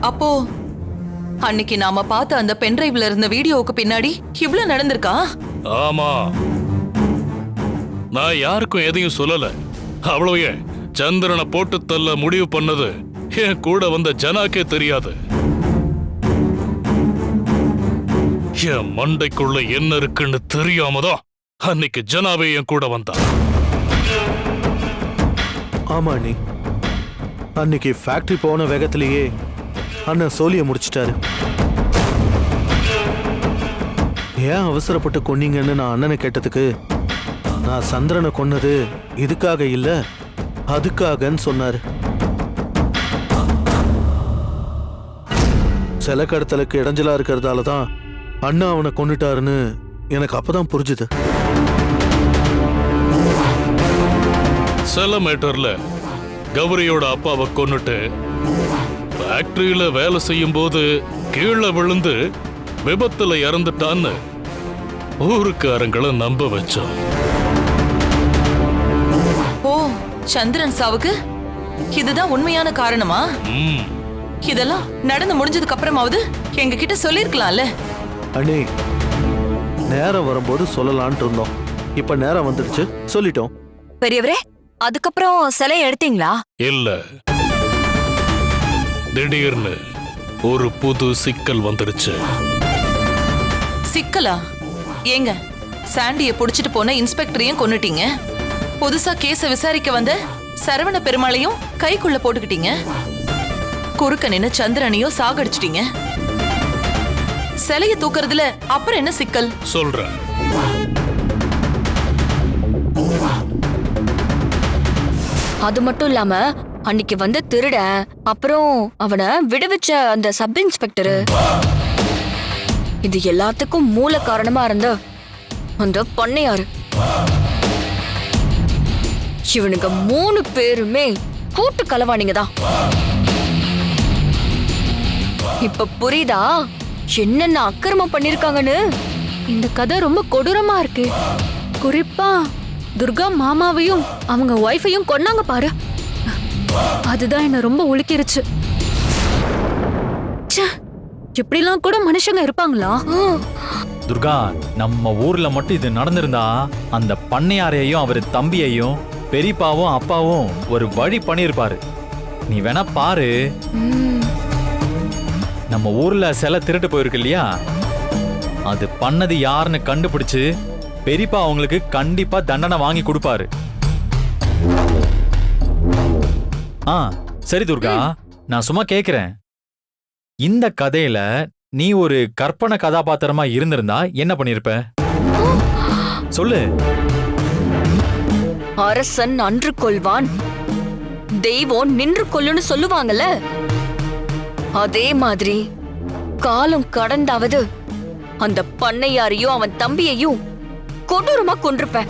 அப்போ அன்னைக்கு நாம பார்த்த அந்த பென்டிரைவ்ல இருந்த வீடியோவுக்கு பின்னாடி இவ்ளோ நடந்திருக்கா? ஆமா, நான் யாருக்கும் எதையும் சொல்லல. அவ்வளவு ஏன் சந்திரனை போட்டு தள்ள முடிவு பண்ணது என் கூட வந்த ஜனாக்கே தெரியாது. என் மண்டைக்குள்ள என்ன இருக்குன்னு தெரியாமதான் அன்னைக்கு ஜனாவே என் கூட வந்தா. ஆமா அண்ணி, அன்னைக்கு ஃபேக்டரி போன வேகத்திலேயே அண்ணன் சோழிய முடிச்சிட்டாரு. ஏன் அவசரப்பட்டு கொன்னீங்கன்னு நான் அண்ணனை கேட்டதுக்கு, நான் சந்திரனை கொன்னது இதுக்காக இல்ல அதுக்காகன்னு சொன்னாரு. சில கடத்தலுக்கு இடைஞ்சலா இருக்கிறதால தான் அண்ணா அவனை கொன்னுட்டாருன்னு எனக்கு அப்பதான் புரிஞ்சுது. சில மேட்டர்ல கௌரியோட அப்பாவை கொன்னுட்டு ஃபேக்டரியில வேலை செய்யும் போது கீழே விழுந்து விபத்துல இறந்துட்டான்னு ஊருக்காரங்களை நம்ப வச்சோம். ஓ, சந்திரன் சாவுக்கு இதுதான் உண்மையான காரணமா? இதெல்லாம் நடந்து முடிஞ்சதுக்கு அப்புறமாவது எங்க கிட்ட சொல்லிருக்கலாம்ல. அண்ணே, நேரம் வரும்போது சொல்லலான்ட்டு இருந்தோம். இப்ப நேரம் வந்துடுச்சு, சொல்லிட்டோம். பெரியவரே, அதுக்கப்புறம் சிலை எடுத்தீங்களா? இல்ல, திடீர்னு ஒரு புது சிக்கல் வந்துடுச்சு. சிக்கலா? ஏங்க, சாண்டிய புடிச்சிட்டு போன இன்ஸ்பெக்டரையும் கொன்னுட்டீங்க, புதுசா கேஸ விசாரிக்க வந்த சரவண பெருமாளையும் கைக்குள்ள போட்டுக்கிட்டீங்க, குறுக்க நின்னு சந்திரனையும் சாகடிச்சிட்டீங்க. சிலைய தூக்குறதுல அப்புறம் என்ன சிக்கல்? சொல்றேன். அது மட்டும் இல்லாம அன்னைக்கு வந்து திருட, அப்புறம் அவனை விடுவிச்ச அந்த சப் இன்ஸ்பெக்டரு, இது எல்லாத்துக்கும் மூல காரணமா இருந்த அந்த பண்ணையாரு. இவனுங்க 3 பேருமே கூட்டு கலவாணிங்க தான். இப்ப புரியுதா என்னென்ன அக்கிரமம் பண்ணிருக்காங்கன்னு? இந்த கதை ரொம்ப கொடூரமா இருக்கு. குறிப்பா துர்கா மாமாவையும் அவங்க ஒய்ஃபையும் கொன்னாங்க பாரு, அதுதான் என்ன ரொம்ப உலுக்கிருச்சு. இப்படிலாம் கூட மனுஷங்க இருப்பாங்களா? துர்கா, நம்ம ஊர்ல மட்டும் இது நடந்திருந்தா அந்த பண்ணையாரையும் அவர் தம்பியையும் பெரியப்பாவும் அப்பாவும் ஒரு வழி பண்ணிருப்பாரு. நீ வேணா பாரு, நம்ம ஊர்ல சிலை திருட்டு போயிருக்கு இல்லையா, அது பண்ணது யாருன்னு கண்டுபிடிச்சு பெரியப்பா அவங்களுக்கு கண்டிப்பா தண்டனை வாங்கி கொடுப்பாரு. சரி துர்கா, நான் சும்மா கேக்குறேன், இந்த கதையில நீ ஒரு கற்பனை கதாபாத்திரமா இருந்திருந்தா என்ன பண்ணிருப்ப? சொல்லு. அரசன் அன்று கொள்வான், தெய்வம் நின்று கொல்லுன்னு சொல்லுவாங்கல்ல, அதே மாதிரி காலம் கடந்தாவது அந்த பண்ணையாரையும் அவன் தம்பியையும் கொடூரமா கொன்றுப்பேன்.